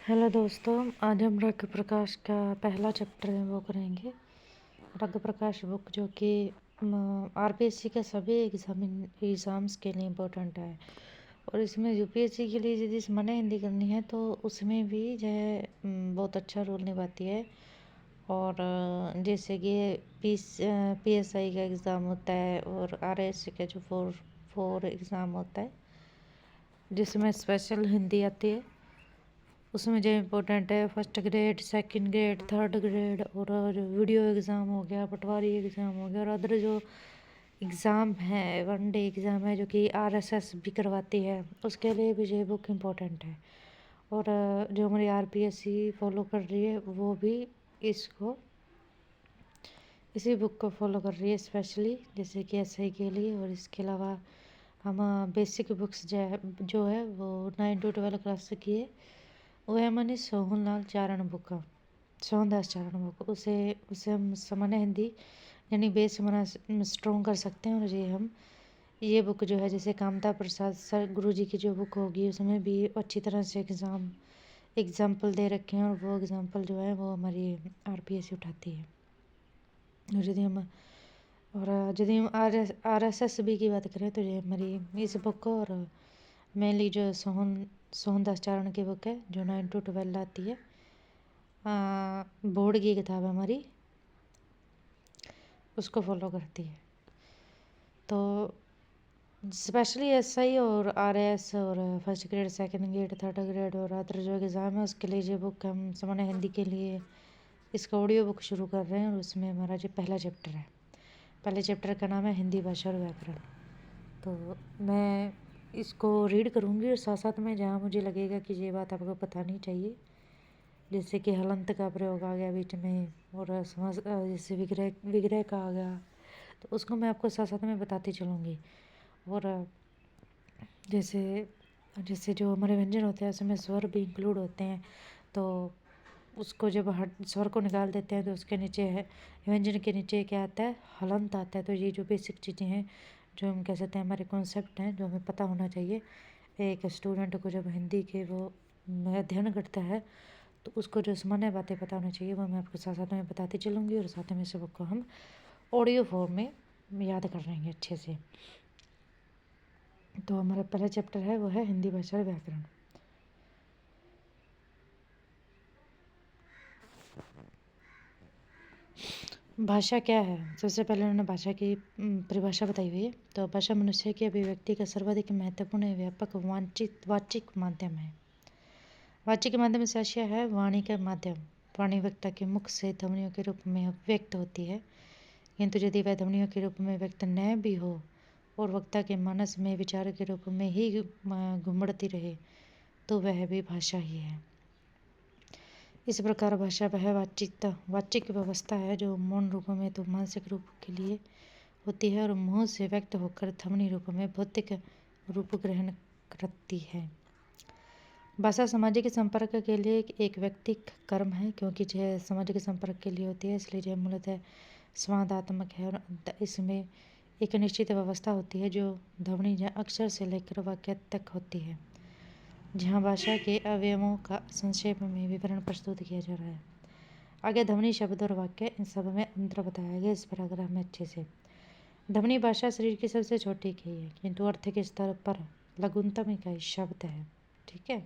Hello दोस्तों, आज हम रक्त प्रकाश का पहला चैप्टर है वो करेंगे। रक्त प्रकाश बुक जो कि आरपीएससी के सभी एग्ज़ाम्स के लिए इम्पोर्टेंट है। और इसमें यूपीएससी के लिए यदि मैंने हिंदी करनी है तो उसमें भी जो है बहुत अच्छा रोल निभाती है। और जैसे कि पीएसआई का एग्ज़ाम होता है और आरएससी का जो फोर एग्ज़ाम होता है जिसमें स्पेशल हिंदी आती है, उसमें जो इम्पोर्टेंट है first grade, second grade, third grade और वीडियो एग्ज़ाम हो गया, पटवारी एग्ज़ाम हो गया और अदर जो एग्ज़ाम है, वनडे एग्ज़ाम है जो कि आरएसएस भी करवाती है, उसके लिए भी ये बुक इम्पोर्टेंट है। और जो हमारी आरपीएससी फॉलो कर रही है वो भी इसी बुक को फॉलो कर रही है स्पेशली, जैसे कि एसआई के लिए। और इसके अलावा हम बेसिक बुक्स जो है वो 9 to 12 क्लास की है, वो है मैंने सोहनलाल चारण बुक का, सोहनदास चारण बुक। उसे उसे हम सामान्य हिंदी यानी बेस हमारा स्ट्रॉन्ग कर सकते हैं। और ये बुक जो है जैसे कामता प्रसाद सर गुरु जी की जो बुक होगी उसमें भी अच्छी तरह से एग्जाम्पल दे रखे हैं और वो एग्जाम्पल जो है वो हमारी आरपीएससी उठाती है। और यदि हम आरएसएस बी की बात करें तो ये हमारी इस बुक को, और मेनली जो सोहनदास चारण की बुक है जो 9 to 12 आती है, बोर्ड की किताब है हमारी, उसको फॉलो करती है। तो स्पेशली एसआई और आरएस और first grade, second grade, third grade और अदर जो एग्ज़ाम है उसके लिए ये बुक हम सामान्य हिंदी के लिए इसका ऑडियो बुक शुरू कर रहे हैं। और उसमें हमारा जो पहला चैप्टर है, पहले चैप्टर का नाम है हिंदी भाषा और व्याकरण। तो मैं इसको रीड करूँगी और साथ साथ में जहाँ मुझे लगेगा कि ये बात आपको बतानी चाहिए, जैसे कि हलंत का प्रयोग आ गया बीच में और समास जैसे विग्रह का आ गया, तो उसको मैं आपको साथ साथ में बताती चलूँगी। और जैसे जैसे जो हमारे व्यंजन होते हैं उसमें स्वर भी इंक्लूड होते हैं, तो उसको जब स्वर को निकाल देते हैं तो उसके नीचे है व्यंजन के नीचे क्या आता है, हलंत आता है। तो ये जो बेसिक चीज़ें हैं जो हम कह सकते हैं हमारे कॉन्सेप्ट हैं जो हमें पता होना चाहिए एक स्टूडेंट को जब हिंदी के वो अध्ययन करता है, तो उसको जो सामान्य बातें पता होनी चाहिए वो मैं आपको साथ साथ में बताती चलूँगी। और साथ में सबको हम ऑडियो फॉर्म में याद कर लेंगे अच्छे से। तो हमारा पहला चैप्टर है वो है हिंदी भाषा और व्याकरण। भाषा क्या है? सबसे पहले उन्होंने भाषा की परिभाषा बताई हुई है। तो भाषा मनुष्य की अभिव्यक्ति का सर्वाधिक महत्वपूर्ण व्यापक वाचिक माध्यम है। वाचिक माध्यम से आशय है वाणी का माध्यम। वाणी वक्ता के मुख से ध्वनियों के रूप में व्यक्त होती है, किंतु यदि वह ध्वनियों के रूप में व्यक्त न भी हो और वक्ता के मानस में विचार के रूप में ही घुमड़ती रहे तो वह भी भाषा ही है। इस प्रकार भाषा वह वाचिक व्यवस्था है जो मौन रूप में तो मानसिक रूप के लिए होती है और मुंह से व्यक्त होकर ध्वनि रूप में भौतिक रूप ग्रहण करती है। भाषा सामाजिक संपर्क के लिए एक व्यक्तिक कर्म है, क्योंकि यह सामाजिक संपर्क के लिए होती है, इसलिए यह मूलतः संवादात्मक है। और इसमें एक निश्चित व्यवस्था होती है जो ध्वनि या अक्षर से लेकर वाक्य तक होती है, जहाँ भाषा के अवयवों का संक्षेप में विवरण प्रस्तुत किया जा रहा है। आगे ध्वनि, शब्द और वाक्य, इन सब में अंतर बताया गया इस पैराग्राफ में अच्छे से। ध्वनि भाषा शरीर की सबसे छोटी इकाई है, किंतु अर्थ के स्तर पर लघुतम इकाई शब्द है। ठीक है,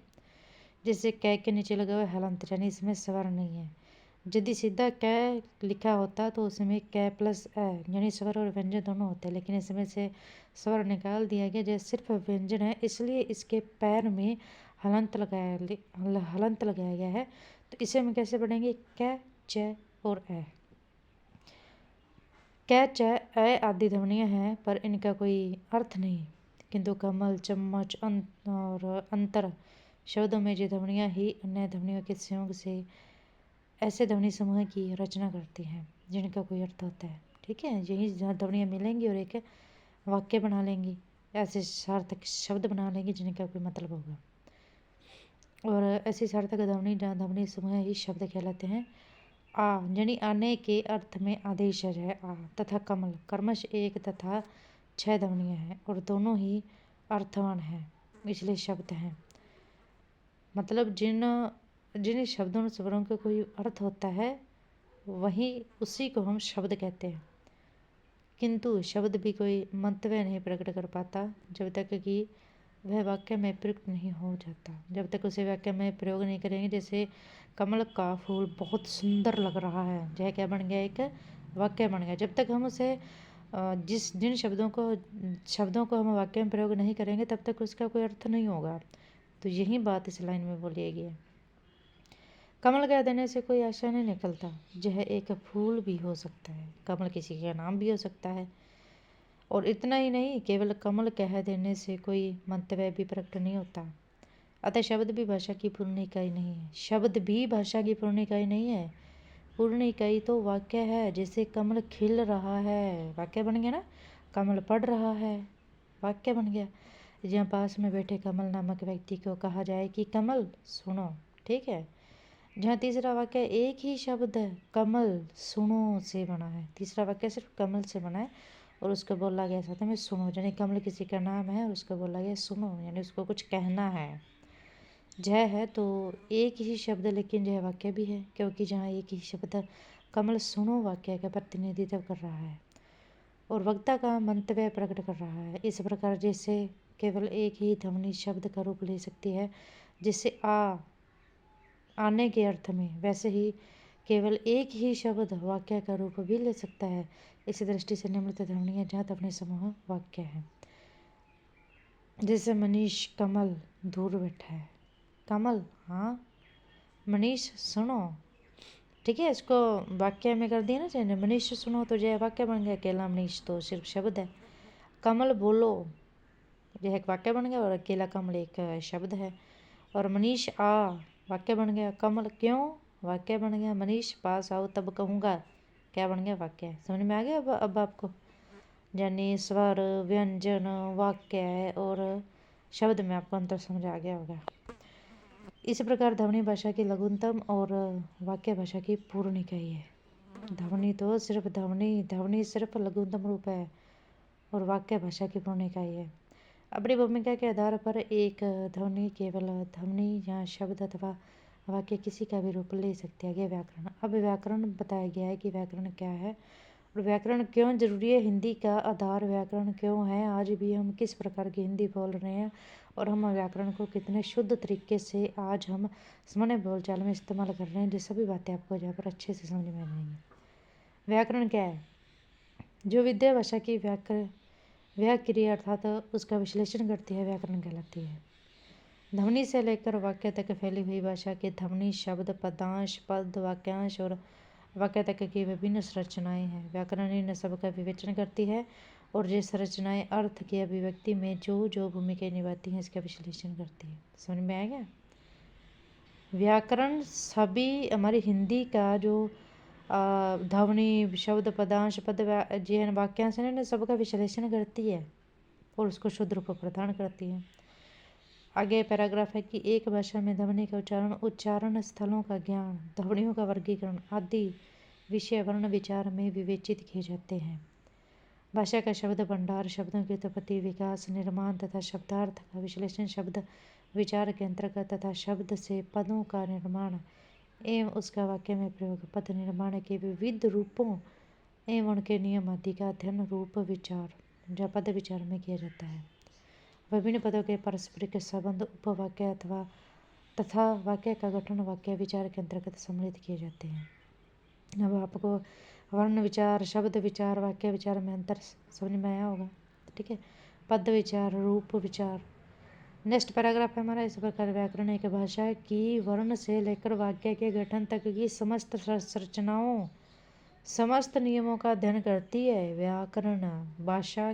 जिससे कै के नीचे लगा हुआ हलंत, यानी इसमें स्वर नहीं है। यदि सीधा कै लिखा होता तो उसमें कै प्लस ए यानी स्वर और व्यंजन दोनों होते हैं, लेकिन इसमें से स्वर निकाल दिया गया, जैसे सिर्फ व्यंजन है, इसलिए इसके पैर में हलंत लगाया गया है। तो इसे हम कैसे पढ़ेंगे, कै, च और ए। कै, च, ए आदि ध्वनियाँ हैं पर इनका कोई अर्थ नहीं, किंतु कमल, चम्मच और अंतर शब्दों में जो ध्वनियाँ ही अन्य ध्वनियों के संयोग से ऐसे ध्वनि समूह की रचना करती हैं जिनका कोई अर्थ होता है। ठीक है, यही ध्वनियाँ मिलेंगी और एक वाक्य बना लेंगी, ऐसे सार्थक शब्द बना लेंगी जिनका कोई मतलब होगा। और ऐसी सार्थक ध्वनि जहाँ ध्वनि समूह ही शब्द कहलाते हैं। आ यानी आने के अर्थ में आदेश है आ, तथा कमल कर्मश एक तथा 6 ध्वनियाँ हैं और दोनों ही अर्थवान हैं, इसलिए शब्द हैं। मतलब जिन जिन शब्दों और स्वरों का कोई अर्थ होता है वही उसी को हम शब्द कहते हैं, किंतु शब्द भी कोई मंतव्य नहीं प्रकट कर पाता जब तक कि वह वाक्य में प्रयुक्त नहीं हो जाता। जब तक उसे वाक्य में प्रयोग नहीं करेंगे, जैसे कमल का फूल बहुत सुंदर लग रहा है, यह क्या बन गया, एक वाक्य बन गया। जब तक हम उसे जिन शब्दों को हम वाक्य में प्रयोग नहीं करेंगे तब तक उसका कोई अर्थ नहीं होगा। तो यही बात इस लाइन में बोली गई है। कमल कह देने से कोई आशा नहीं निकलता, यह एक फूल भी हो सकता है, कमल किसी का नाम भी हो सकता है। और इतना ही नहीं, केवल कमल कह देने से कोई मंतव्य भी प्रकट नहीं होता। अतः शब्द भी भाषा की पूर्ण इकाई नहीं है। शब्द भी भाषा की पूर्ण इकाई नहीं है। पूर्ण इकाई तो वाक्य है। जैसे कमल खिल रहा है, वाक्य बन गया ना। कमल पढ़ रहा है, वाक्य बन गया। जहाँ पास में बैठे कमल नामक व्यक्ति को कहा जाए कि कमल सुनो, ठीक है। जहाँ तीसरा वाक्य एक ही शब्द कमल सुनो से बना है, तीसरा वाक्य सिर्फ कमल से बना है और उसको बोला गया साथ में सुनो, यानी कमल किसी का नाम है और उसको बोला गया सुनो, यानी उसको कुछ कहना है। जय है तो एक ही शब्द, लेकिन जय वाक्य भी है, क्योंकि जहाँ एक ही शब्द कमल सुनो वाक्य का प्रतिनिधित्व कर रहा है और वक्ता का मंतव्य प्रकट कर रहा है। इस प्रकार जैसे केवल एक ही ध्वनि शब्द का रूप ले सकती है, जिससे आने के अर्थ में, वैसे ही केवल एक ही शब्द वाक्य का रूप भी ले सकता है। इसी दृष्टि से निम्नलिखित ध्वनियाँ जहाँ ध्वनि समूह वाक्य है। जैसे मनीष कमल दूर बैठा है, कमल हाँ, मनीष सुनो, ठीक है। इसको वाक्य में कर दिया ना, चाहे मनीष सुनो तो जय वाक्य बन गया, अकेला मनीष तो सिर्फ शब्द है। कमल बोलो, यह एक वाक्य बन गया और अकेला कमल एक शब्द है। और मनीष आ, वाक्य बन गया। कमल क्यों, वाक्य बन गया। मनीष पास आओ तब कहूँगा, क्या बन गया, वाक्य। समझ में आ गया अब आपको, यानी स्वर, व्यंजन, वाक्य और शब्द में आपको अंतर समझ आ गया होगा। इस प्रकार ध्वनि भाषा की लघुतम और वाक्य भाषा की पूर्ण इकाई है। ध्वनि तो सिर्फ ध्वनि सिर्फ लघुतम रूप है और वाक्य भाषा की पूर्ण इकाई है। अपनी भूमिका के आधार पर एक ध्वनि केवल ध्वनि या शब्द अथवा वाक्य किसी का भी रूप ले सकती है। व्याकरण, अब व्याकरण बताया गया है कि व्याकरण क्या है और व्याकरण क्यों जरूरी है। हिंदी का आधार व्याकरण क्यों है, आज भी हम किस प्रकार की हिंदी बोल रहे हैं और हम व्याकरण को कितने शुद्ध तरीके से आज हम सामान्य बोलचाल में इस्तेमाल कर रहे हैं, ये सभी बातें आपको यहाँ पर अच्छे से समझ में आएंगी। व्याकरण क्या है, जो विद्या भाषा की व्याक्रिया अर्थात उसका विश्लेषण करती है, व्याकरण कहलाती है। ध्वनि से लेकर वाक्य तक फैली हुई भाषा के ध्वनि, शब्द, पदांश, पद, वाक्यांश और वाक्य तक की विभिन्न संरचनाएं हैं। व्याकरण इन सब का विवेचन करती है और ये संरचनाएं अर्थ की अभिव्यक्ति में जो जो भूमिका निभाती हैं इसका विश्लेषण करती है। समझ में आएगा। व्याकरण सभी हमारी हिंदी का जो ध्वनि, शब्द, पदांश, पद, जीवन, वाक्यांश है, सबका विश्लेषण करती है और उसको शुद्ध रूप प्रदान करती है। आगे पैराग्राफ है कि एक भाषा में ध्वनि का उच्चारण स्थलों का ज्ञान, ध्वनियों का वर्गीकरण आदि विषय वर्ण विचार में विवेचित किए जाते हैं। भाषा का शब्द भंडार, शब्दों की उत्पत्ति, विकास, निर्माण तथा शब्दार्थ का विश्लेषण, शब्द विचार के अंतर्गत तथा शब्द से पदों का निर्माण एवं उसका वाक्य में प्रयोग, पद निर्माण के विविध रूपों एवं उनके नियम आदि का अध्ययन रूप विचार, जो पद विचार में किया जाता है। विभिन्न पदों के पारस्परिक संबंध उपवाक्य तथा वाक्य का गठन वाक्य विचार के अंतर्गत सम्मिलित किए जाते हैं। अब आपको वर्ण विचार, शब्द विचार, वाक्य विचार में अंतर समझ में आया होगा, ठीक है। पद विचार, रूप विचार। नेक्स्ट पैराग्राफ है हमारा, इस प्रकार व्याकरण एक भाषा की वर्ण से लेकर वाक्य के गठन तक की समस्त संरचनाओं, समस्त नियमों का अध्ययन करती है। व्याकरण भाषा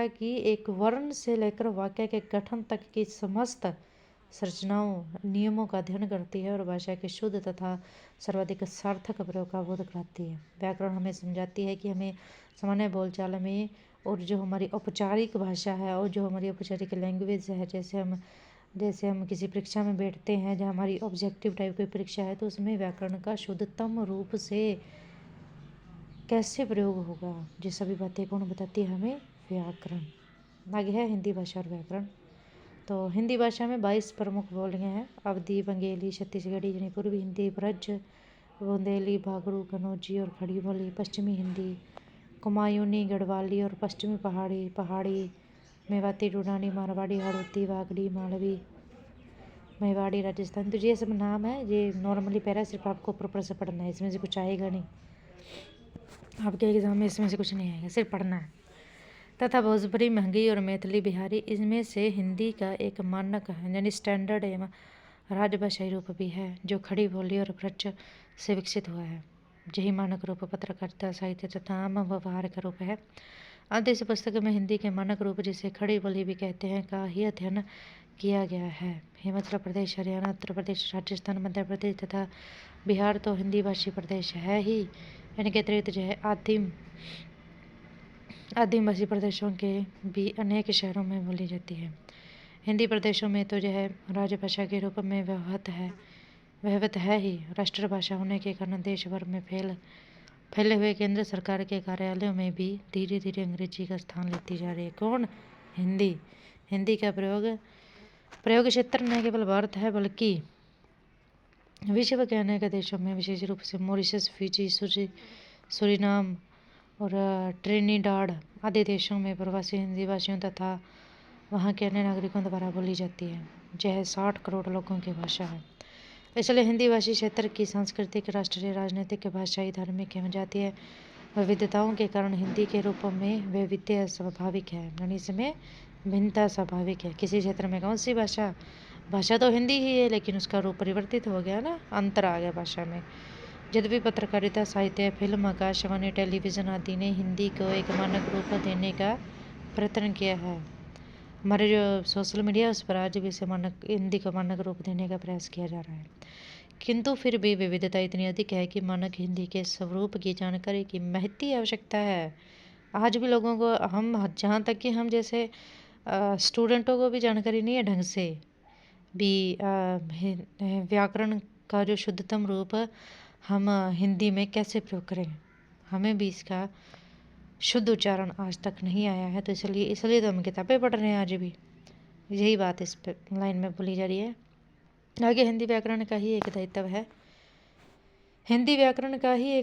की एक वर्ण से लेकर वाक्य के गठन तक की समस्त संरचनाओं, नियमों का अध्ययन करती है और भाषा के शुद्ध तथा सर्वाधिक सार्थक प्रयोग का बोध कराती है। व्याकरण हमें समझाती है कि हमें सामान्य बोलचाल में और जो हमारी औपचारिक भाषा है और जो हमारी औपचारिक लैंग्वेज है, जैसे हम किसी परीक्षा में बैठते हैं जहाँ हमारी ऑब्जेक्टिव टाइप की परीक्षा है, तो उसमें व्याकरण का शुद्धतम रूप से कैसे प्रयोग होगा, ये सभी बातें कौन बताती है हमें, व्याकरण। आगे है हिंदी भाषा और व्याकरण। तो हिंदी भाषा में 22 प्रमुख बोलियाँ हैं। अवधी, बंगेली, छत्तीसगढ़ी यानी पूर्वी हिंदी, ब्रज, बुंदेली, भागरू, कन्नौजी और खड़ी बोली, पश्चिमी हिंदी, कुमायूनी, गढ़वाली और पश्चिमी पहाड़ी, मेवाती, डूडानी, मारवाड़ी, हाड़ौती, वागड़ी, मालवी, मेवाड़ी, राजस्थान। तो ये सब नाम है, ये नॉर्मली पैरा सिर्फ आपको प्रॉपर से पढ़ना है, इसमें से कुछ आएगा नहीं, आपके एग्जाम में इसमें से कुछ नहीं आएगा, सिर्फ पढ़ना है। तथा भोजपुरी, महंगी और मैथिली, बिहारी, इनमें से हिंदी का एक मानक है यानी स्टैंडर्ड एवं राजभाषाई रूप भी है, जो खड़ी बोली और ब्रज से विकसित हुआ है। यही मानक रूप पत्रकारिता, साहित्य तथा आम व्यवहार का रूप है। अंत इस पुस्तक में हिंदी के मानक रूप, जिसे खड़ी बोली भी कहते हैं, का ही अध्ययन किया गया है। हिमाचल प्रदेश, हरियाणा, उत्तर प्रदेश, राजस्थान, मध्य प्रदेश तथा बिहार तो हिंदी भाषी प्रदेश है ही, इनके अतिरिक्त जो है आदिवासी प्रदेशों के भी अनेक शहरों में बोली जाती है। हिंदी प्रदेशों में तो जो है राजभाषा के रूप में व्यवहृत है ही। राष्ट्रभाषा होने के कारण देश भर में फैले हुए केंद्र सरकार के कार्यालयों में भी धीरे धीरे अंग्रेजी का स्थान लेती जा रही है। कौन? हिंदी का प्रयोग क्षेत्र न केवल भारत है बल्कि विश्व के अनेक देशों में, विशेष रूप से मॉरिशस, फिजी, सूरीनाम और ट्रिनिडाड आदि देशों में प्रवासी हिंदी भाषियों तथा वहाँ के अन्य नागरिकों द्वारा बोली जाती है। यह 60 करोड़ लोगों की भाषा है। इसलिए हिंदी भाषी क्षेत्र की सांस्कृतिक, राष्ट्रीय, राजनीतिक, भाषाई, धार्मिक एवं जातीय विविधताओं के कारण हिंदी के रूप में वैविध्य स्वाभाविक है, यानी इसमें भिन्नता स्वाभाविक है। किसी क्षेत्र में कौन सी भाषा तो हिंदी ही है, लेकिन उसका रूप परिवर्तित हो गया ना, अंतर आ गया भाषा में। यद्यपि पत्रकारिता, साहित्य, फिल्म, आकाशवाणी, टेलीविज़न आदि ने हिंदी को एक मानक रूप देने का प्रयत्न किया है। हमारे जो सोशल मीडिया उस पर आज भी इसे हिंदी को मानक रूप देने का प्रयास किया जा रहा है, किंतु फिर भी विविधता इतनी अधिक है कि मानक हिंदी के स्वरूप की जानकारी की महती आवश्यकता है। आज भी लोगों को, हम जहाँ तक कि हम जैसे स्टूडेंटों को भी जानकारी नहीं है ढंग से भी व्याकरण का जो शुद्धतम रूप हम हिंदी में कैसे प्रयोग करें, हमें भी इसका शुद्ध उच्चारण आज तक नहीं आया है। तो इसलिए तो हम किताबें पढ़ रहे हैं आज भी। यही बात इस लाइन में बोली जा रही है। आगे हिंदी व्याकरण का ही एक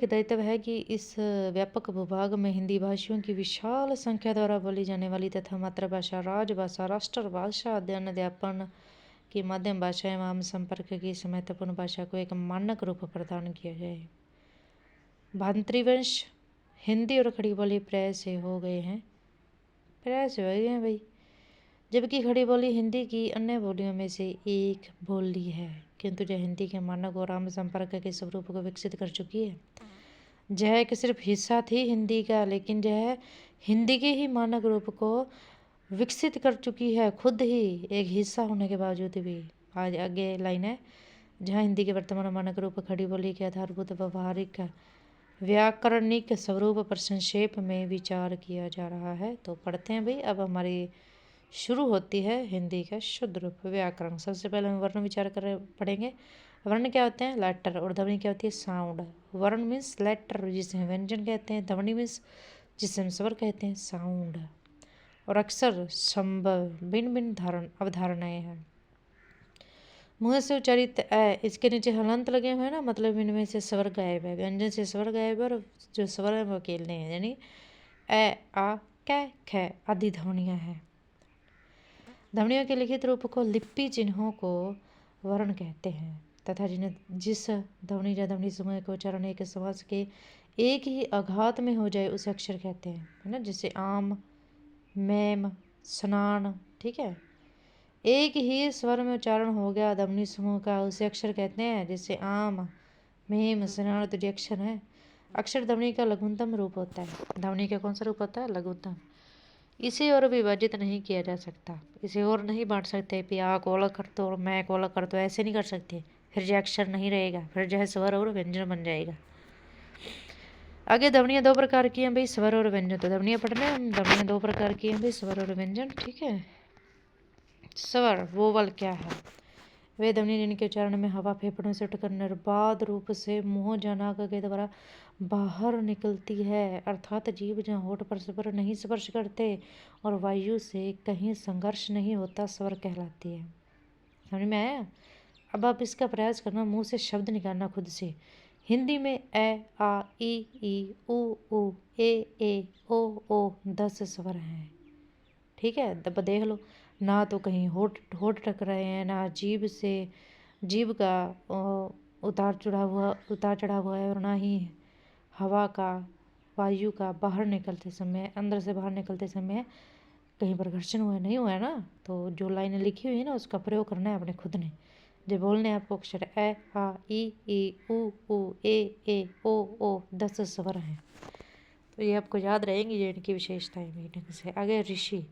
दायित्व है कि इस व्यापक भूभाग में हिंदी भाषियों की विशाल संख्या द्वारा बोली जाने वाली तथा मातृभाषा, राजभाषा, राष्ट्रभाषा, अध्ययन अध्यापन की माध्यम भाषा एवं आम संपर्क की इस महत्वपूर्ण भाषा को एक मानक रूप प्रदान किया जाए। भातृवंश हिंदी और खड़ी बोली प्राय से हो गए हैं भाई, जबकि खड़ी बोली हिंदी की अन्य बोलियों में से एक बोली है, किंतु यह हिंदी के मानक और आम संपर्क के स्वरूप को विकसित कर चुकी है। यह एक सिर्फ हिस्सा थी हिंदी का, लेकिन यह हिंदी के ही मानक रूप को विकसित कर चुकी है, खुद ही एक हिस्सा होने के बावजूद भी। आज आगे लाइन है, जहाँ हिंदी के वर्तमान मानक रूप खड़ी बोली के आधारभूत व्यवहारिक व्याकरणिक स्वरूप पर संक्षेप में विचार किया जा रहा है। तो पढ़ते हैं भाई। अब हमारी शुरू होती है हिंदी का शुद्ध रूप व्याकरण। सबसे पहले हम वर्ण विचार पढ़ेंगे। वर्ण क्या होते हैं? लेटर। और ध्वनि क्या होती है? साउंड। वर्ण मीन्स लेटर, जिसे हम व्यंजन कहते हैं। ध्वनि मीन्स जिसे हम स्वर कहते हैं, साउंड। और अक्षर संभव भिन्न भिन्न अवधारणाएं हैं। मुंह से उच्चारित ए, इसके नीचे हलंत लगे हुए हैं ना, मतलब इनमें से स्वर गायब है, व्यंजन से स्वर गायब है और जो स्वर है वो अकेले हैं, यानी ए, आ, कै, ख आदि ध्वनियाँ हैं। ध्वनियों के लिखित रूप को लिपि चिन्हों को वर्ण कहते हैं तथा जिस ध्वनि या ध्वनि समूह के उच्चारण एक समास के एक ही आघात में हो जाए उसे अक्षर कहते हैं, है ना। जैसे आम, मैम, स्नान, ठीक है, एक ही स्वर में उच्चारण हो गया ध्वनि समूह का, उसे अक्षर कहते हैं। जैसे आम, मेम, स्नान, तो जो अक्षर है, अक्षर ध्वनि का लघुतम रूप होता है। ध्वनि का कौन सा रूप होता है? लघुतम। इसे और विभाजित नहीं किया जा सकता, इसे और नहीं बांट सकते कि आ को अलग कर दो और मैं को अलग कर दो, ऐसे नहीं कर सकते। फिर जो अक्षर नहीं रहेगा, फिर जो है स्वर और व्यंजन बन जाएगा। आगे ध्वनियाँ दो प्रकार की हैं भाई, स्वर और व्यंजन। तो ध्वनियाँ पढ़ने हम, ध्वनियाँ दो प्रकार की हैं भाई, स्वर और व्यंजन, ठीक है। स्वर वोवल क्या है? वे ध्वनि जिनके उच्चारण में हवा फेफड़ों से उठकर निर्बाध रूप से मुंह जनाक के द्वारा बाहर निकलती है, अर्थात जीव जहाँ होठ पर नहीं स्पर्श करते और वायु से कहीं संघर्ष नहीं होता, स्वर कहलाती है। समझ में आया? अब आप इसका प्रयास करना, मुंह से शब्द निकालना खुद से। हिंदी में ए, आ, ई, उ, ए, ओ 10 स्वर हैं। ठीक है, तब देख लो, ना तो कहीं होठ होठ टक रहे हैं, ना जीभ का उतार चढ़ाव हुआ है, और ना ही हवा का, वायु का बाहर निकलते समय, अंदर से बाहर निकलते समय कहीं पर घर्षण हुआ नहीं हुआ है ना। तो जो लाइनें लिखी हुई है ना, उसका प्रयोग करना है अपने खुद ने। जो बोलने हैं आपको अक्षर ए, आ, ई, उ, ए, ओ 10 स्वर हैं। तो ये आपको याद रहेंगी, ये इनकी विशेषताएं भी ढंग से। आगे ऋषि।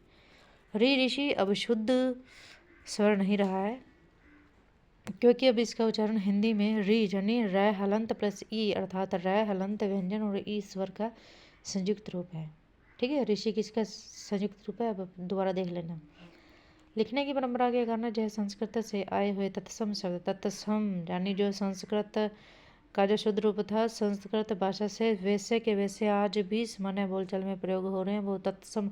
ऋषि अब शुद्ध स्वर नहीं रहा है, क्योंकि अब इसका उच्चारण हिंदी में री यानी र हलंत प्लस ई, अर्थात र हलंत व्यंजन और ई स्वर का संयुक्त रूप है। ठीक है, ऋषि किसका संयुक्त रूप है, अब दोबारा देख लेना। लिखने की परंपरा के कारण जो संस्कृत से आए हुए तत्सम शब्द, तत्सम यानी जो संस्कृत का जो शुद्ध रूप था, संस्कृत भाषा से वैसे के वैसे आज भी सामान्य बोलचाल में प्रयोग हो रहे हैं, वो तत्सम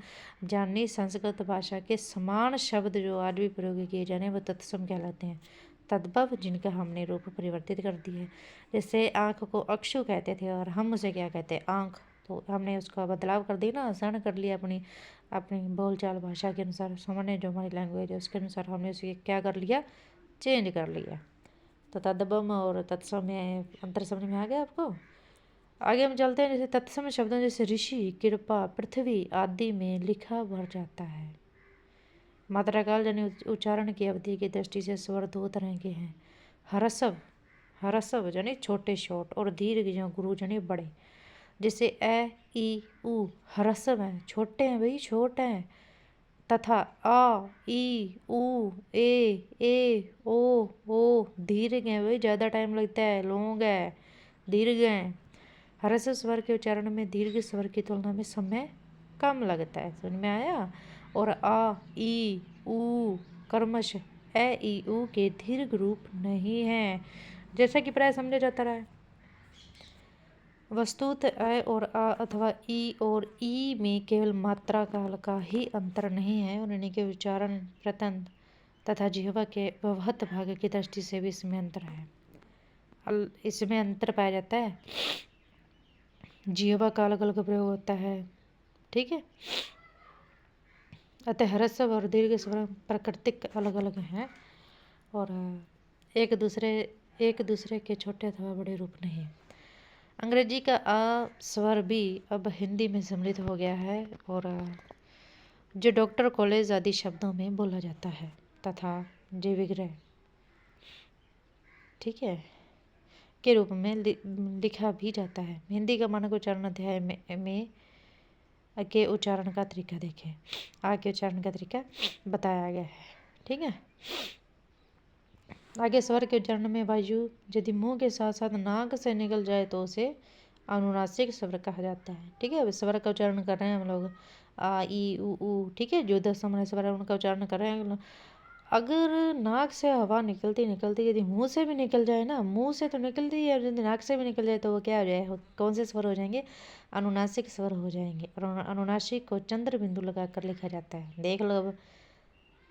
यानी संस्कृत भाषा के समान शब्द जो आज भी प्रयोग किए जा रहे हैं वो तत्सम कहलाते हैं। तद्भव जिनका हमने रूप परिवर्तित कर दिया है। जैसे आँख को अक्षु कहते थे और हम उसे क्या कहते हैं, आँख, तो हमने उसका बदलाव कर दिया ना, आसान कर लिया अपनी अपनी बोलचाल भाषा के अनुसार, सामान्य जो हमारी लैंग्वेज है उसके अनुसार हमने उसे क्या कर लिया, चेंज कर लिया। तो तद्भव और तत्सम में अंतर समझ में आ गया आपको। आगे हम चलते हैं, जैसे तत्सम शब्दों जैसे ऋषि, कृपा, पृथ्वी आदि में लिखा भर जाता है। मात्रा काल यानी उच्चारण की अवधि की दृष्टि से स्वर 2 तरह के हैं। हरसव यानी छोटे शॉर्ट, और दीर्घ या गुरु यानी बड़े। जैसे ए, ई, उ हरसव हैं, छोटे हैं भाई, छोटे हैं। तथा आ, ई, उ, ए, ओ दीर्घ हैं भाई, ज़्यादा टाइम लगता है, लॉन्ग है, दीर्घ हैं। ह्रस्व स्वर के उच्चारण में दीर्घ स्वर की तुलना में समय कम लगता है। समझ में आया? और आ, ई, उ कर्मश ए, ई, उ के दीर्घ रूप नहीं है, जैसा कि प्राय समझा जाता रहा है। वस्तुत ए और आ अथवा ई और ई में केवल मात्रा काल का ही अंतर नहीं है, और इनके उच्चारण, प्रतन तथा जिह्वा के व्यवहत भाग की दृष्टि से भी इसमें अंतर है। इसमें अंतर पाया जाता है, जिह्वा का अलग अलग प्रयोग होता है। ठीक है, अतः ह्रस्व और दीर्घ स्वर प्राकृतिक अलग अलग हैं और एक दूसरे के छोटे अथवा बड़े रूप नहीं। अंग्रेजी का आ स्वर भी अब हिंदी में सम्मिलित हो गया है और जो डॉक्टर, कॉलेज आदि शब्दों में बोला जाता है, तथा जीवग्रह, ठीक है, के रूप में लिखा भी जाता है। हिंदी का मानक उच्चारण अध्याय में के उच्चारण का तरीका देखें। आ के उच्चारण का तरीका बताया गया है। ठीक है, आगे स्वर के उच्चारण में वायु यदि मुंह के साथ साथ नाक से निकल जाए तो उसे अनुनासिक स्वर कहा जाता है। ठीक है, अब स्वर का उच्चारण कर रहे हैं हम लोग, आ, ई, उ। ठीक है, जो 10 हमारे स्वर है उनका उच्चारण कर रहे हैं। अगर नाक से हवा निकलती यदि मुंह से भी निकल जाए ना, मुंह से तो निकलती है, यदि नाक से भी निकल जाए तो वो क्या हो जाए, कौन से स्वर हो जाएंगे, अनुनासिक स्वर हो जाएंगे। और अनुनासिक को चंद्र बिंदु लगाकर लिखा जाता है। देख लो अब,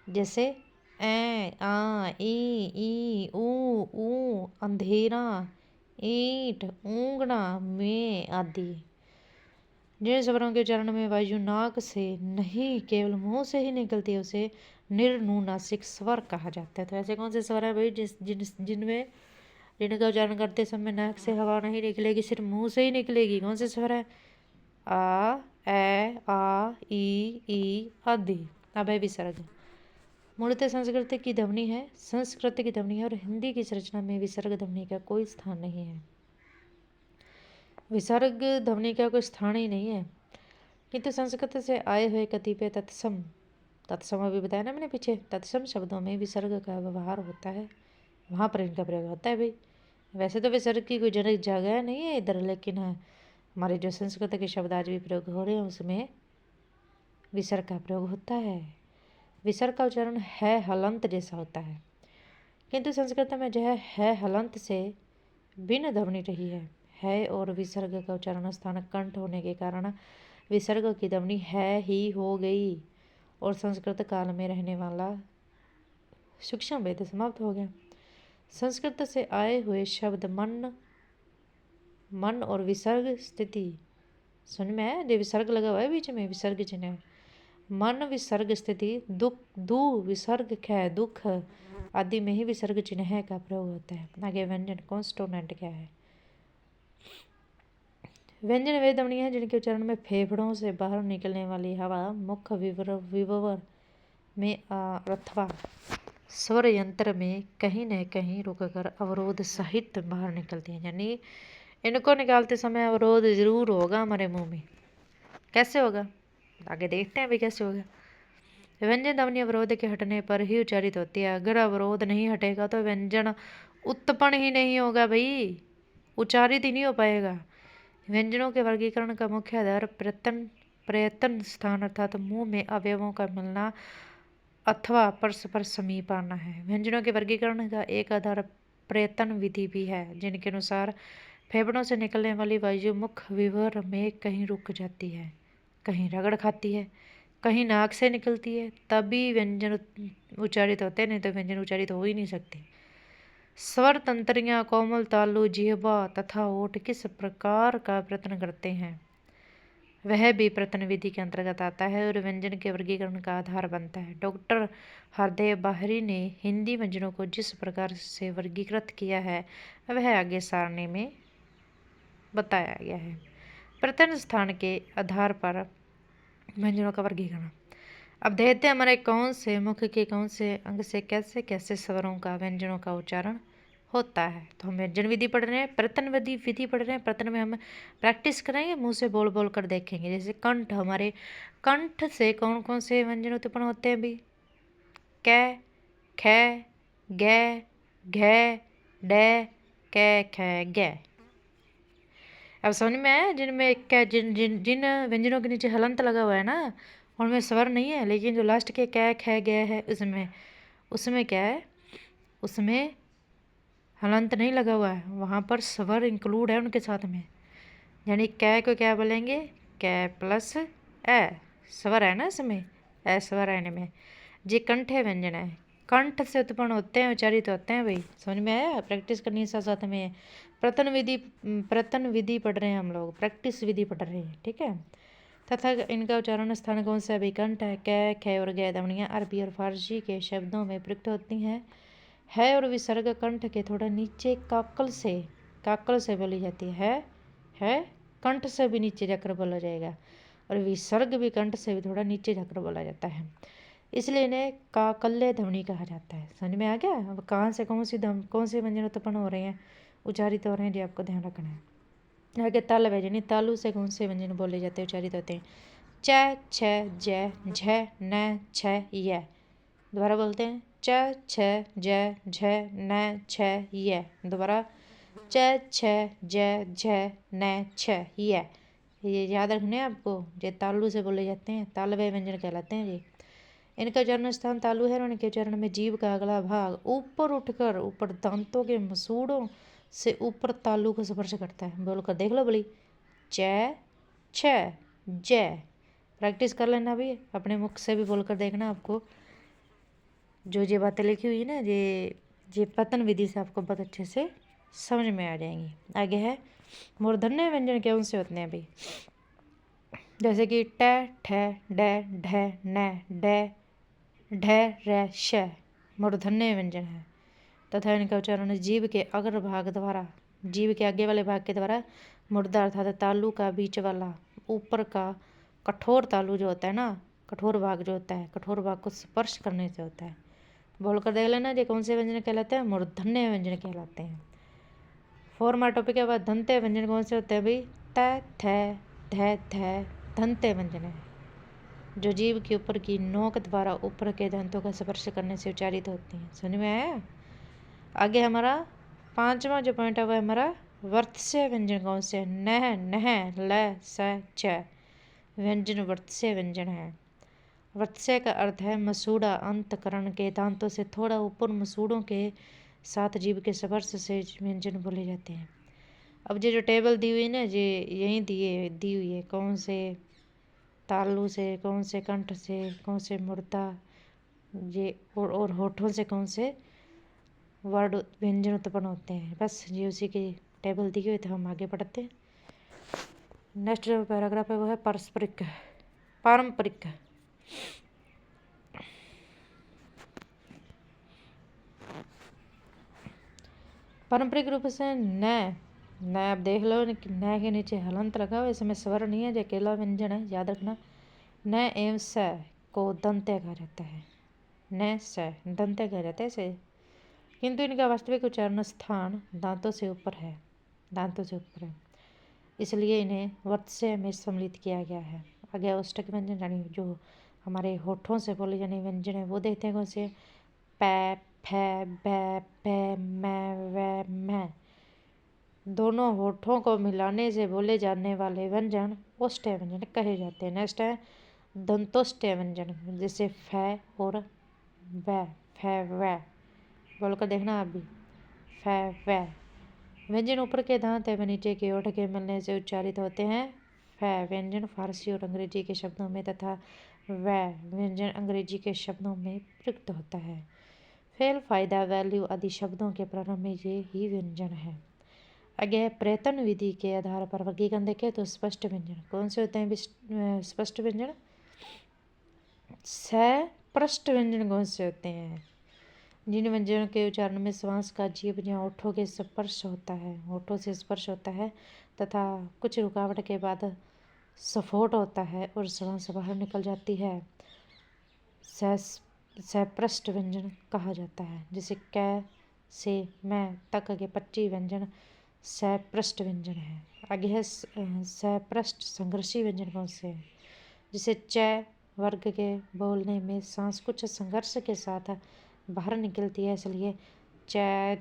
जैसे ए, आ, ई, उ, अंधेरा, ईंट, ऊँगना, में आदि। जिन स्वरों के उच्चारण में वायु नाक से नहीं केवल मुंह से ही निकलती है उसे निर्नुनासिक स्वर कहा जाता है। तो ऐसे कौन से स्वर है भाई जिनका उच्चारण करते समय नाक से हवा नहीं निकलेगी, सिर्फ मुंह से ही निकलेगी? कौन से स्वर है? आ, ए, आ, ई आदि। अब है विसर्ग। मूलतः संस्कृत की ध्वनि है और हिंदी की संरचना में विसर्ग ध्वनि का कोई स्थान नहीं है। विसर्ग ध्वनि का कोई स्थान ही नहीं है, किंतु संस्कृत से आए हुए कतिपय तत्सम अभी बताया ना मैंने पीछे, तत्सम शब्दों में विसर्ग का व्यवहार होता है, वहाँ पर इनका प्रयोग होता है भाई। वैसे तो विसर्ग की कोई जगह नहीं है इधर, लेकिन हमारे जो संस्कृत के शब्द आज भी प्रयोग हो रहे हैं उसमें विसर्ग का प्रयोग होता है। विसर्ग का उच्चारण है हलंत जैसा होता है, किंतु संस्कृत में जो है हलंत से भिन्न ध्वनि रही है और विसर्ग का उच्चारण स्थान कंठ होने के कारण विसर्ग की ध्वनि है ही हो गई और संस्कृत काल में रहने वाला सूक्ष्म भेद समाप्त हो गया। संस्कृत से आए हुए शब्द मन और विसर्ग स्थिति सुन में है, जो विसर्ग लगा हुआ है बीच में विसर्ग चिन्ह है। मन विसर्ग स्थिति दुख दु विसर्ग ख दुख आदि में ही विसर्ग चिन्ह का प्रयोग होता है। आगे व्यंजन कॉन्स्टोनेंट क्या है? व्यंजन वे ध्वनि है जिनके उच्चारण में फेफड़ों से बाहर निकलने वाली हवा मुख विवर में अथवा स्वर यंत्र में कहीं न कहीं रुककर अवरोध सहित बाहर निकलती है। यानी इनको निकालते समय अवरोध जरूर होगा हमारे मुंह में। कैसे होगा आगे देखते हैं भाई कैसे होगा। व्यंजन ध्वनि अवरोध के हटने पर ही उच्चारित होती है। अगर अवरोध नहीं हटेगा तो व्यंजन उत्पन्न ही नहीं होगा भाई, उच्चारित ही नहीं हो पाएगा। व्यंजनों के वर्गीकरण का मुख्य आधार प्रयत्न स्थान अर्थात मुंह में अवयवों का मिलना अथवा परस्पर समीप आना है। व्यंजनों के वर्गीकरण का एक आधार प्रयत्न विधि भी है, जिनके अनुसार फेफड़ों से निकलने वाली वायु मुख विवर में कहीं रुक जाती है, कहीं रगड़ खाती है, कहीं नाक से निकलती है, तभी व्यंजन उच्चारित होते हैं, नहीं तो व्यंजन उच्चारित हो ही नहीं सकते। स्वर तंत्रियां कोमल तालु जिह्वा तथा ओठ किस प्रकार का प्रयत्न करते हैं वह भी प्रयत्न विधि के अंतर्गत आता है और व्यंजन के वर्गीकरण का आधार बनता है। डॉक्टर हरदेव बाहरी ने हिंदी व्यंजनों को जिस प्रकार से वर्गीकृत किया है वह आगे सारणी में बताया गया है। प्रत्येक स्थान के आधार पर व्यंजनों का वर्गीकरण। अब देखते हैं हमारे कौन से मुख के कौन से अंग से कैसे कैसे स्वरों का व्यंजनों का उच्चारण होता है। तो हम व्यंजन विधि पढ़ रहे हैं, प्रयत्न विधि पढ़ रहे हैं। प्रयत्न में हम प्रैक्टिस करेंगे, मुंह से बोल बोल कर देखेंगे। जैसे कंठ, हमारे कंठ से कौन कौन से व्यंजन उत्पन्न होते हैं भी? कै, ख, ग, घ, ड, कै, ख, ग। अब समझ में आया? जिनमें क्या जिन व्यंजनों के नीचे हलंत लगा हुआ है ना, उनमें स्वर नहीं है, लेकिन जो लास्ट के कै ख ग है उसमें क्या है, उसमें हलंत नहीं लगा हुआ है, वहाँ पर स्वर इंक्लूड है उनके साथ में। यानी कै को क्या बोलेंगे? कै प्लस ए, स्वर है ना इसमें, ए स्वर है इनमें। जी कंठ है व्यंजन है, कंठ से उत्पन्न होते हैं, उच्चारित होते हैं भाई। समझ में आया? प्रैक्टिस करनी है साथ साथ में। प्रयत्न विधि पढ़ रहे हैं हम लोग, प्रैक्टिस विधि पढ़ रहे हैं, ठीक है। तथा इनका उच्चारण स्थान कौन सा है? कंठ है। कै, ख और ग ध्वनियाँ अरबी और फारसी के शब्दों में प्रयुक्त होती हैं। है और विसर्ग कंठ के थोड़ा नीचे काकल से बोली जाती है कंठ से भी नीचे जाकर बोला जाएगा और विसर्ग भी कंठ से भी थोड़ा नीचे जाकर बोला जाता है, इसलिए इन्हें काकल्य ध्वनि कहा जाता है। समझ में आ गया? अब कहाँ से कौन से व्यंजन उत्पन्न हो रहे हैं, उच्चारित हो रहे हैं, जी आपको ध्यान रखना है। आगे ताल व्यंजन, तालु से कौन से व्यंजन बोले जाते हैं, उच्चारित होते हैं? च, छ, ज, झ, न, छ, य। दोबारा बोलते हैं, च, छ, ज, झ, न, छ, य। दोबारा, च, छ, ज, झ, न, छ, य। ये याद रखने हैं आपको, ये तालु से बोले जाते हैं, तालव्य व्यंजन कहलाते हैं जी। इनका उच्चारण स्थान तालु है और इनके उच्चारण में जीभ का अगला भाग ऊपर उठकर ऊपर दांतों के मसूड़ों से ऊपर तालु को स्पर्श करता है। बोलकर देख लो बोली, च, छ, ज। प्रैक्टिस कर लेना भी, अपने मुख से भी बोलकर देखना, आपको जो ये बातें लिखी हुई है ना, ये पतन विधि से आपको बहुत अच्छे से समझ में आ जाएंगी। आगे है मूर्धन्य व्यंजन कौन से होते हैं भाई? जैसे कि ट, ठ, ड, ढ, न, ड, ढ, र, श मूर्धन्य व्यंजन है तथा इनका उच्चारण जीभ के अग्र भाग द्वारा, जीभ के आगे वाले भाग के द्वारा मुर्दा अर्थात तालु का बीच वाला ऊपर का कठोर तालु जो होता है ना, कठोर भाग जो होता है, कठोर भाग को स्पर्श करने से होता है। बोलकर देख लेना, ये कौन से व्यंजन कहलाते हैं? मूर्धन्य व्यंजन कहलाते हैं। 4 टॉपिक के बाद धंते व्यंजन कौन से होते हैं भाई? त, थ, ध, थ धंते व्यंजन है जो जीभ के ऊपर की नोक द्वारा ऊपर के दंतों का स्पर्श करने से उच्चारित होती हैं। समझ में आया? आगे हमारा 5वां जो पॉइंट है वह हमारा वर्तस्य व्यंजन कौन से? नह, नह, ल, स, च व्यंजन वर्तस्य व्यंजन है वत्स्य का अर्थ है मसूड़ा। अंतकरण के दांतों से थोड़ा ऊपर मसूड़ों के साथ जीभ के स्पर्श से व्यंजन बोले जाते हैं। अब ये जो टेबल दी हुई ना, ये यहीं दी हुई है, कौन से तालु से, कौन से कंठ से, कौन से मूर्धा, ये और होठों से कौन से वर्ड व्यंजन उत्पन्न होते हैं। बस ये उसी की टेबल दी हुई, तो हम आगे बढ़ते हैं। नेक्स्ट जो पैराग्राफ है वो है पारस्परिक पारंपरिक। पारंपरिक रूप से न आप देख लो कि न के नीचे हलंत लगा हो, इसमें स्वर नहीं है, जो अकेला व्यंजन है, याद रखना। न एवं स को दंत्य कहा जाता है। न स दंत्य कहा जाता है इसे, किंतु इनका वास्तविक उच्चारण स्थान दांतों से ऊपर है, दांतों से ऊपर है, इसलिए इन्हें वत्स्य में सम्मिलित किया गया है। आगे औष्टक व्यंजन यानी जो हमारे होठों से बोले जाने व्यंजन है वो देखते हैं कौन से। पै, फै, बै, पै, मै, वै, मै। दोनों होठों को मिलाने से बोले जाने वाले व्यंजन ओष्ठ्य व्यंजन कहे जाते हैं। नेक्स्ट है दंतोष्ठ्य व्यंजन, जैसे फै और वै, फै वै बोलकर देखना आप भी, फै वै। व्यंजन ऊपर के दांत एवं नीचे के ओठ के मिलने से उच्चारित होते हैं। फै व्यंजन फारसी और अंग्रेजी के शब्दों में तथा वै व्यंजन अंग्रेजी के शब्दों में प्रयुक्त होता है। फेल, फायदा, वैल्यू आदि शब्दों के प्रारंभ में ये ही व्यंजन है। आगे प्रयत्न विधि के आधार पर वर्गीकरण देखें तो स्पष्ट व्यंजन कौन से होते हैं। स्पष्ट व्यंजन सपृष्ठ व्यंजन कौन से होते हैं। जिन व्यंजनों के उच्चारण में श्वास का जीभ या होठों के स्पर्श होता है, होठों से स्पर्श होता है तथा कुछ रुकावट के बाद स्फोट होता है और श्वास बाहर निकल जाती है, सपृष्ठ व्यंजन कहा जाता है। जैसे कै से मैं तक के 25 व्यंजन सपृष्ठ व्यंजन है। आगे है सपृष्ठ संघर्षी व्यंजन कौन से है। जिसे च वर्ग के बोलने में सांस कुछ संघर्ष के साथ बाहर निकलती है, इसलिए च,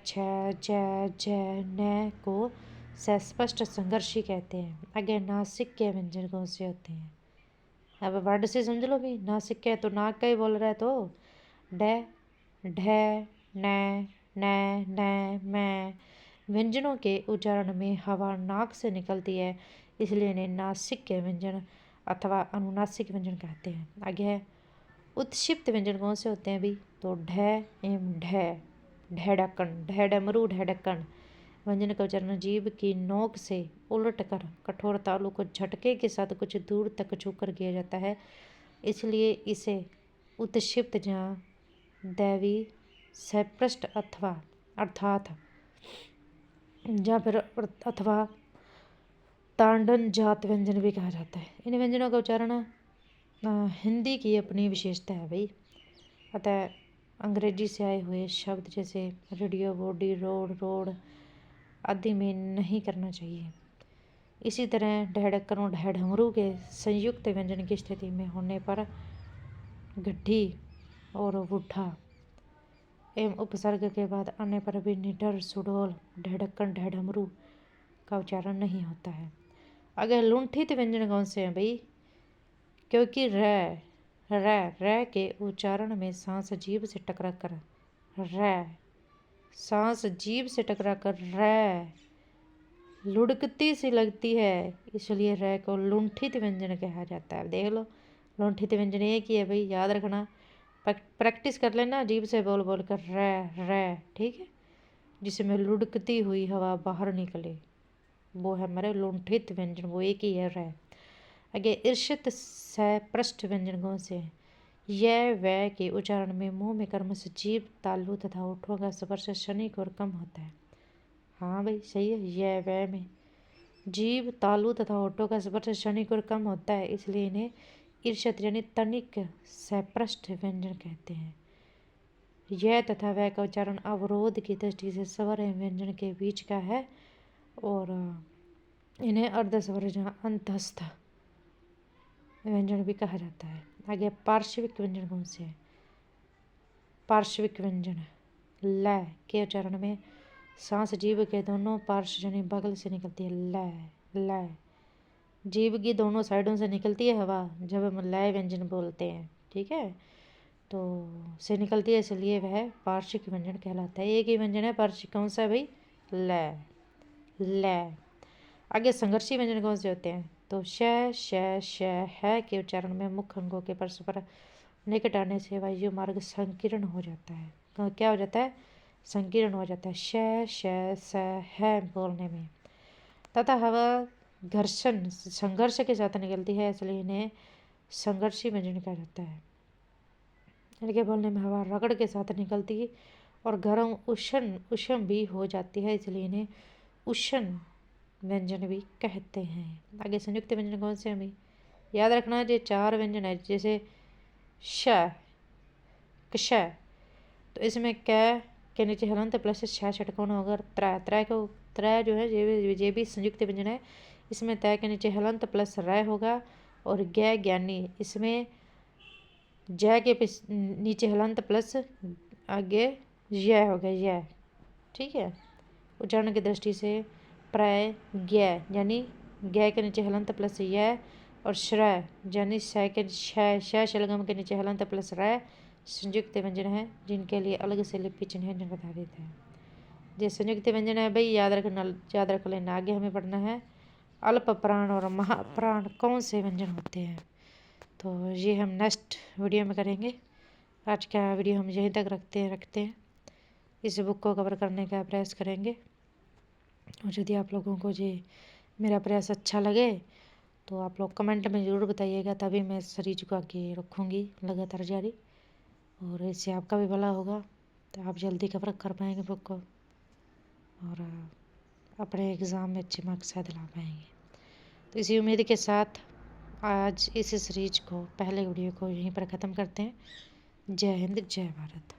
छ, ज, न को सस्पष्ट संघर्षी कहते हैं। आगे नासिक के व्यंजन कौन से होते हैं। अब वर्ड से समझ लो भी, नासिक के तो नाक का ही बोल रहा है, तो ड, ढ, न, मैं। व्यंजनों के उच्चारण में हवा नाक से निकलती है, इसलिए इन्हें नासिक के व्यंजन अथवा अनुनासिक व्यंजन कहते हैं। आगे है उत्क्षिप्त व्यंजन कौन से होते हैं भी, तो ढ एवं ढ, ढमरू, ढक्कन। व्यंजन का उच्चारण जीभ की नोक से उलट कर कठोर तालु को झटके के साथ कुछ दूर तक छूकर किया जाता है, इसलिए इसे उत्क्षिप्त जहाँ दैवी सपृष्ठ अथवा अर्थात या फिर अथवा तांडन जात व्यंजन भी कहा जाता है। इन व्यंजनों का उच्चारण हिंदी की अपनी विशेषता है भाई, अतः अंग्रेजी से आए हुए शब्द जैसे रेडियो, बॉडी, रोड आदि में नहीं करना चाहिए। इसी तरह ढक्कन और ढमरू के संयुक्त व्यंजन की स्थिति में होने पर गड्ढी और बुढ़ा एवं उपसर्ग के बाद आने पर भी निडर, सुडौल, ढक्कन, ढमरू का उच्चारण नहीं होता है। अगर लुंठित व्यंजन कौन से हैं भाई, क्योंकि र के उच्चारण में सांस जीभ से टकरा कर सांस जीभ से टकरा कर लुढ़कती सी लगती है, इसलिए र को लुंठित व्यंजन कहा जाता है। देख लो, लुंठित व्यंजन एक ही है भाई, याद रखना, प्रैक्टिस कर लेना जीभ से बोल बोल कर र, ठीक है, जिसमें लुढ़कती हुई हवा बाहर निकले, वो है हमारे लुंठित व्यंजन, वो एक ही है र। आगे ईर्षित सपृष्ठ व्यंजन कौन से हैं। यह वह के उच्चारण में मुंह में कर्म से जीभ, तालु तथा होठों का स्पर्श क्षणिक और कम होता है। हाँ भाई सही है, यह वह में जीभ, तालु तथा होठों का स्पर्श क्षणिक और कम होता है, इसलिए इन्हें ईर्षित यानी तनिक सपृष्ठ व्यंजन कहते हैं। यह तथा वह का उच्चारण अवरोध की दृष्टि से स्वर एवं व्यंजन के बीच का है और इन्हें अर्धस्वर जहाँ अंतस्थ व्यंजन भी कहा जाता है। आगे पार्श्विक व्यंजन कौन से हैं। पार्श्विक व्यंजन ल के उच्चारण में सांस जीभ के दोनों पार्श्व यानी बगल से निकलती है, ल जीभ की दोनों साइडों से निकलती है हवा जब हम लय व्यंजन बोलते हैं, ठीक है, तो से निकलती है, इसलिए वह वार्षिक व्यंजन कहलाता है। एक ही व्यंजन है वार्षिक, कौन सा है भाई? ल। आगे संघर्षी व्यंजन कौन से होते हैं? तो श है के उच्चारण में मुख्य अंगों के परस्पर निकट आने से वायु मार्ग संकीर्ण हो जाता है। क्या हो जाता है? संकीर्ण हो जाता है श है बोलने में। तथा हवा घर्षण संघर्ष के साथ निकलती है, इसलिए इन्हें संघर्षी व्यंजन कहा जाता है। इनके बोलने में हवा रगड़ के साथ निकलती है और गर्म उष्ण भी हो जाती है, इसलिए इन्हें उष्ण व्यंजन भी कहते हैं। आगे संयुक्त व्यंजन कौन से हैं भाई? याद रखना, ये 4 व्यंजन है, जैसे श, क्ष, तो इसमें क के नीचे हलंत प्लस छ षटकोण होगा। त्रय जो है ये भी संयुक्त व्यंजन है, इसमें तय के नीचे हलंत प्लस रय होगा। और ज्ञानी, इसमें जय के नीचे हलंत प्लस आगे य होगा, य। ठीक है, उच्चारण की दृष्टि से प्राय ज्ञ यानी ज्ञ के नीचे हलंत प्लस य, और श्रय यानी श शलगम के नीचे हलंत प्लस रय संयुक्त व्यंजन है, जिनके लिए अलग से लिपि चिन्ह निर्धारित है। ये संयुक्त व्यंजन है भाई, याद रख लेना। आगे हमें पढ़ना है अल्प प्राण और महाप्राण कौन से व्यंजन होते हैं, तो ये हम नेक्स्ट वीडियो में करेंगे। आज का वीडियो हम यहीं तक रखते हैं। इस बुक को कवर करने का प्रयास करेंगे, और यदि आप लोगों को ये मेरा प्रयास अच्छा लगे तो आप लोग कमेंट में ज़रूर बताइएगा, तभी मैं सीरीज को आगे रखूँगी लगातार जारी, और इससे आपका भी भला होगा, तो आप जल्दी कवर कर पाएंगे बुक को, और अपने एग्ज़ाम में अच्छे मार्क्स शायद ला पाएंगे। तो इसी उम्मीद के साथ आज इस सीरीज को, पहले वीडियो को यहीं पर ख़त्म करते हैं। जय हिंद, जय भारत।